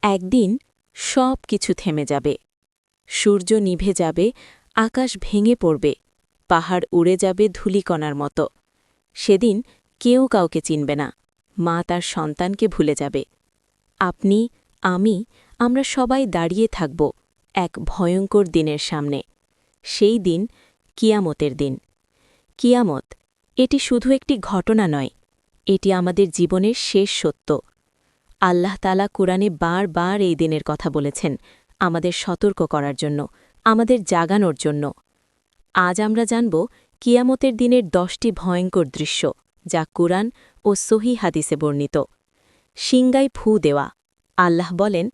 একদিন সব কিছু থেমে যাবে। সূর্য নিভে যাবে, আকাশ ভেঙে পড়বে, পাহাড় উড়ে যাবে ধূলিকণার মতো। সেদিন কেউ কাউকে চিনবে না, মা তার সন্তানকে ভুলে যাবে। আপনি, আমি, আমরা সবাই দাঁড়িয়ে থাকব এক ভয়ঙ্কর দিনের সামনে। সেই দিন কিয়ামতের দিন। কিয়ামত, এটি শুধু একটি ঘটনা নয়, এটি আমাদের জীবনের শেষ সত্য। আল্লাহ তাআলা কুরআনে বারবার এই দিনের কথা বলেছেন, আমাদের সতর্ক করার জন্য, আমাদের জাগানোর জন্য। আজ আমরা জানব কিয়ামতের দিনের 10টি ভয়ঙ্কর দৃশ্য, যা কুরআন ও সহিহ হাদিসে বর্ণিত। সিংগায় ফু দেওয়া। আল্লাহ বলেন,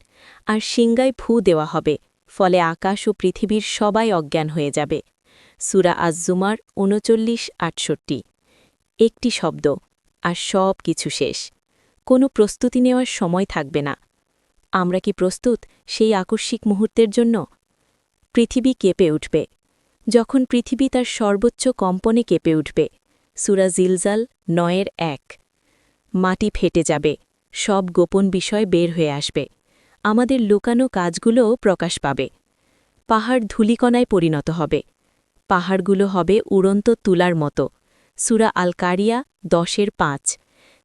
আর সিংগায় ফু দেওয়া হবে, ফলে আকাশ ও পৃথিবীর সবাই অজ্ঞান হয়ে যাবে। সূরা আজ-জুমার ৩৯-৬৮। একটি শব্দ, আর সব কিছু শেষ। কোনো প্রস্তুতি নেওয়ার সময় থাকবে না। আমরা কি প্রস্তুত সেই আকস্মিক মুহূর্তের জন্য? পৃথিবী কেঁপে উঠবে। যখন পৃথিবী তার সর্বোচ্চ কম্পনে কেঁপে উঠবে। সূরা জিলজাল ৯-১। মাটি ফেটে যাবে, সব গোপন বিষয় বের হয়ে আসবে। আমাদের লুকানো কাজগুলোও প্রকাশ পাবে। পাহাড় ধূলিকণায় পরিণত হবে। পাহাড়গুলো হবে উড়ন্ত তুলার মতো। সূরা আল কারিয়া ১০-৫।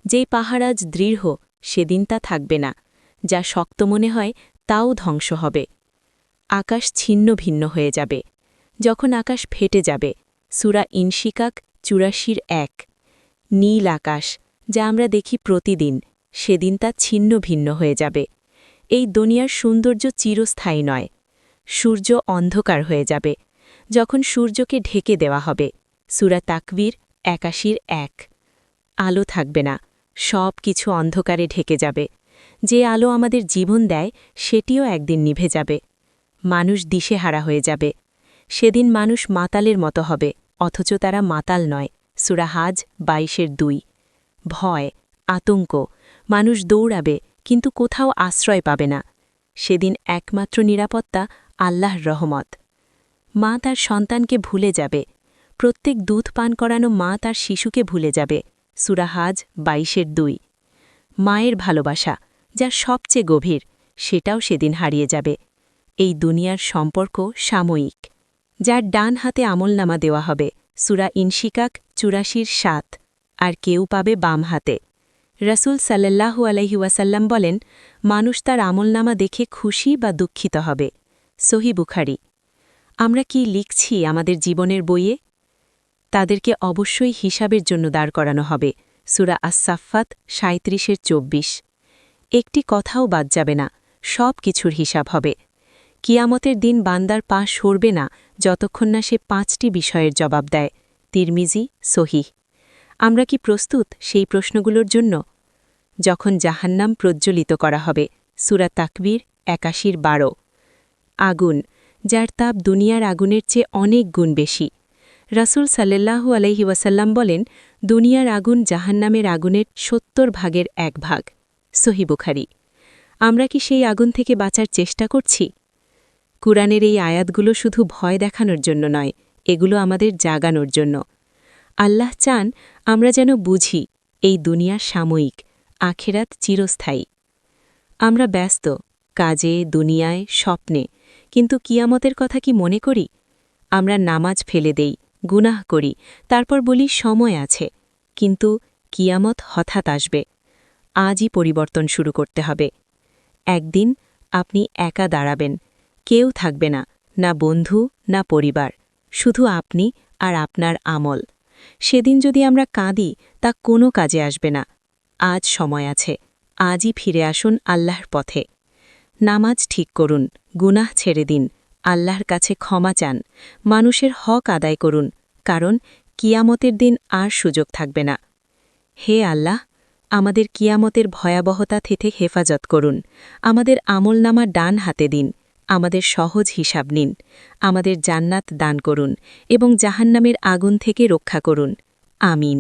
যেই পাহাড় আজ দৃঢ়, সেদিন তা থাকবে না। যা শক্ত মনে হয়, তাও ধ্বংস হবে। আকাশ ছিন্ন ভিন্ন হয়ে যাবে। যখন আকাশ ফেটে যাবে। সূরা ইনশিকাক ৮৪-১। নীল আকাশ, যা আমরা দেখি প্রতিদিন, সেদিন তা ছিন্ন ভিন্ন হয়ে যাবে। এই দুনিয়ার সৌন্দর্য চিরস্থায়ী নয়। সূর্য অন্ধকার হয়ে যাবে। যখন সূর্যকে ঢেকে দেওয়া হবে। সূরা তাকবীর ৮১-১। আলো থাকবে না, সব কিছু অন্ধকারে ঢেকে যাবে। যে আলো আমাদের জীবন দেয়, সেটিও একদিন নিভে যাবে। মানুষ দিশেহারা হয়ে যাবে। সেদিন মানুষ মাতালের মতো হবে, অথচ তারা মাতাল নয়। সূরা হাজ ২২-২। ভয়, আতঙ্ক, মানুষ দৌড়াবে, কিন্তু কোথাও আশ্রয় পাবে না। সেদিন একমাত্র নিরাপত্তা আল্লাহর রহমত। মা তার সন্তানকে ভুলে যাবে। প্রত্যেক দুধ পান করানো মা তার শিশুকে ভুলে যাবে। সূরা হাজ ২২-২। মায়ের ভালোবাসা, যা সবচেয়ে গভীর, সেটাও সেদিন হারিয়ে যাবে। এই দুনিয়ার সম্পর্ক সাময়িক। যার ডান হাতে আমলনামা দেওয়া হবে। সূরা ইনশিকাক ৮৪-৭। আর কেউ পাবে বাম হাতে। রাসূল সাল্লাল্লাহু আলাইহি ওয়াসাল্লাম বলেন, মানুষ তার আমলনামা দেখে খুশি বা দুঃখিত হবে। সহিহ বুখারী। আমরা কি লিখছি আমাদের জীবনের বইয়ে? তাদেরকে অবশ্যই হিসাবের জন্য দাঁড় করানো হবে। সূরা আস-সাফফাত ৩৭-২৪। একটি কথাও বাদ যাবে না, সব কিছুর হিসাব হবে। কিয়ামতের দিন বান্দার পা সরবে না, যতক্ষণ না সে ৫টি বিষয়ের জবাব দেয়। তিরমিজি, সহিহ। আমরা কি প্রস্তুত সেই প্রশ্নগুলোর জন্য? যখন জাহান্নাম প্রজ্জ্বলিত করা হবে। সূরা তাকবীর ৮১-১২। আগুন, যার তাপ দুনিয়ার আগুনের চেয়ে অনেক গুণ বেশি। রাসূল সাল্লাল্লাহু আলাইহি ওয়াসাল্লাম বলেন, দুনিয়ার আগুন জাহান্নামের আগুনের ৭০ ভাগের ১ ভাগ। সহিহ বুখারী। আমরা কি সেই আগুন থেকে বাঁচার চেষ্টা করছি? কুরআনের এই আয়াতগুলো শুধু ভয় দেখানোর জন্য নয়, এগুলো আমাদের জাগানোর জন্য। আল্লাহ চান আমরা যেন বুঝি, এই দুনিয়া সাময়িক, আখিরাত চিরস্থায়ী। আমরা ব্যস্ত, কাজে, দুনিয়ায়, স্বপ্নে, কিন্তু কিয়ামতের কথা কি মনে করি? আমরা নামাজ ফেলে দেই, গুনাহ করি, তারপর বলি সময় আছে। কিন্তু কিয়ামত হঠাৎ আসবে। আজই পরিবর্তন শুরু করতে হবে। একদিন আপনি একা দাঁড়াবেন। কেউ থাকবে না, না বন্ধু, না পরিবার, শুধু আপনি আর আপনার আমল। সেদিন যদি আমরা কাঁদি, তা কোনো কাজে আসবে না। আজ সময় আছে, আজই ফিরে আসুন আল্লাহর পথে। নামাজ ঠিক করুন, গুনাহ ছেড়ে দিন, আল্লাহর কাছে ক্ষমা চান, মানুষের হক আদায় করুন, কারণ কিয়ামতের দিন আর সুযোগ থাকবে না। হে আল্লাহ, আমাদের কিয়ামতের ভয়াবহতা থেকে হেফাজত করুন। আমাদের আমলনামা ডান হাতে দিন, আমাদের সহজ হিসাব নিন, আমাদের জান্নাত দান করুন এবং জাহান্নামের আগুন থেকে রক্ষা করুন। আমিন।